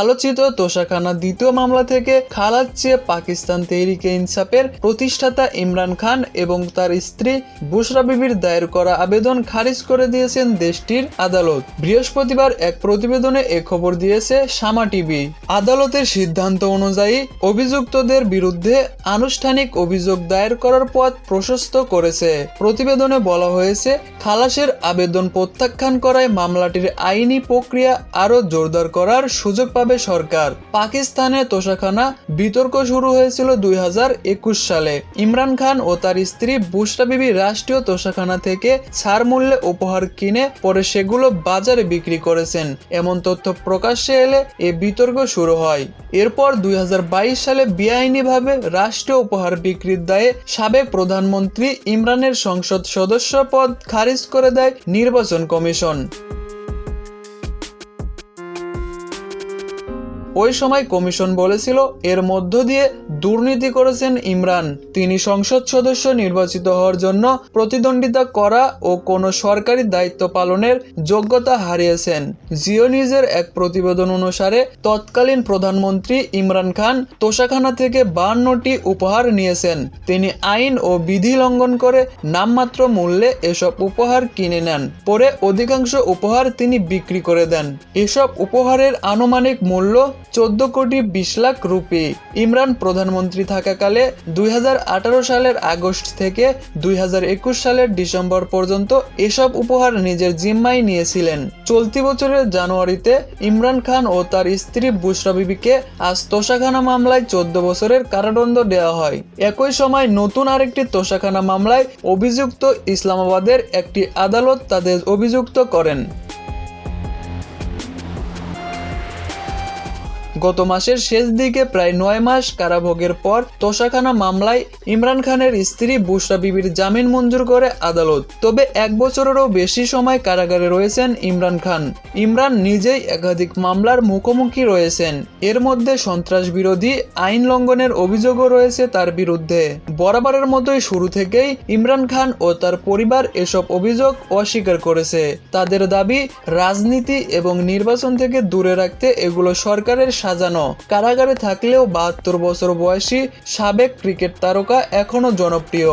আলোচিত তোষাখানা দ্বিতীয় মামলা থেকে খালাস চেয়ে পাকিস্তান তেহরিকে ইনসাফের প্রতিষ্ঠাতা ইমরান খান এবং তার স্ত্রী বুশরা বিবির দায়ের করা আবেদন খারিজ করে দিয়েছেন দেশটির আদালত। বৃহস্পতিবার এক প্রতিবেদনে এ খবর দিয়েছে শামা টিভি। আদালতের সিদ্ধান্ত অনুযায়ী অভিযুক্তদের বিরুদ্ধে আনুষ্ঠানিক অভিযোগ দায়ের করার পথ প্রশস্ত করেছে। প্রতিবেদনে বলা হয়েছে, খালাসের আবেদন প্রত্যাখ্যান করায় মামলাটির আইনি প্রক্রিয়া আরও জোরদার করার সুযোগ পাবে সরকার। পাকিস্তানে তোষাখানা বিতর্ক শুরু হয়েছিল 2021 সালে। ইমরান খান ও তার স্ত্রী বুশরা বিবি রাষ্ট্রীয় তোষাখানা থেকে ছাড় মূল্যে উপহার কিনে পরে সেগুলো বাজারে বিক্রি করেছেন, এমন তথ্য প্রকাশ্যে এলে এ বিতর্ক শুরু হয়। এরপর 2022 সালে বেআইনিভাবে রাষ্ট্রীয় উপহার বিক্রির দায়ে সাবেক প্রধানমন্ত্রী ইমরানের সংসদ সদস্য পদ খারিজ করে দেয় নির্বাচন কমিশন। ওই সময় কমিশন বলেছিল, এর মধ্য দিয়ে দুর্নীতি করেছেন ইমরান। তিনি সংসদ সদস্য নির্বাচিত হওয়ার জন্য প্রতিদ্বন্দ্বিতা করা ও কোনো সরকারি দায়িত্ব পালনের যোগ্যতা হারিয়েছেন। জিও নিউজের এক প্রতিবেদন অনুসারে তৎকালীন প্রধানমন্ত্রী ইমরান খান তোষাখানা থেকে 52টি উপহার নিয়েছেন। তিনি আইন ও বিধি লঙ্ঘন করে নামমাত্র মূল্যে এসব উপহার কিনে নেন। পরে অধিকাংশ উপহার তিনি বিক্রি করে দেন। এসব উপহারের আনুমানিক মূল্য 14 কোটি 20 লাখ রুপি। ইমরান প্রধানমন্ত্রী থাকাকালে 2018 সালের আগস্ট থেকে 2021 সালের ডিসেম্বর পর্যন্ত এসব উপহার নিজের জিম্মায় নিয়েছিলেন। চলতি বছরের জানুয়ারিতে ইমরান খান ও তার স্ত্রী বুশরা বিবিকে আজ তোষাখানা মামলায় 14 বছরের কারাদণ্ড দেওয়া হয়। একই সময় নতুন আরেকটি তোষাখানা মামলায় অভিযুক্ত ইসলামাবাদের একটি আদালত তাদের অভিযুক্ত করেন। গত মাসের শেষ দিকে প্রায় 9 মাস কারাভোগের পর তোষাখানা মামলায় ইমরান খানের স্ত্রী বুশরা বিবির জামিন মঞ্জুর করে আদালত। তবে 1 বছরেরও বেশি সময় কারাগারে রয়েছেন ইমরান খান। ইমরান নিজেই একাধিক মামলার মুখোমুখি রয়েছেন। এর মধ্যে সন্ত্রাস বিরোধী আইন লঙ্ঘনের অভিযোগও রয়েছে তার বিরুদ্ধে। বরাবরের মতোই শুরু থেকেই ইমরান খান ও তার পরিবার এসব অভিযোগ অস্বীকার করেছে। তাদের দাবি, রাজনীতি এবং নির্বাচন থেকে দূরে রাখতে এগুলো সরকারের সাজানো। কারাগারে থাকলেও 72 বছর বয়সী সাবেক ক্রিকেট তারকা এখনো জনপ্রিয়।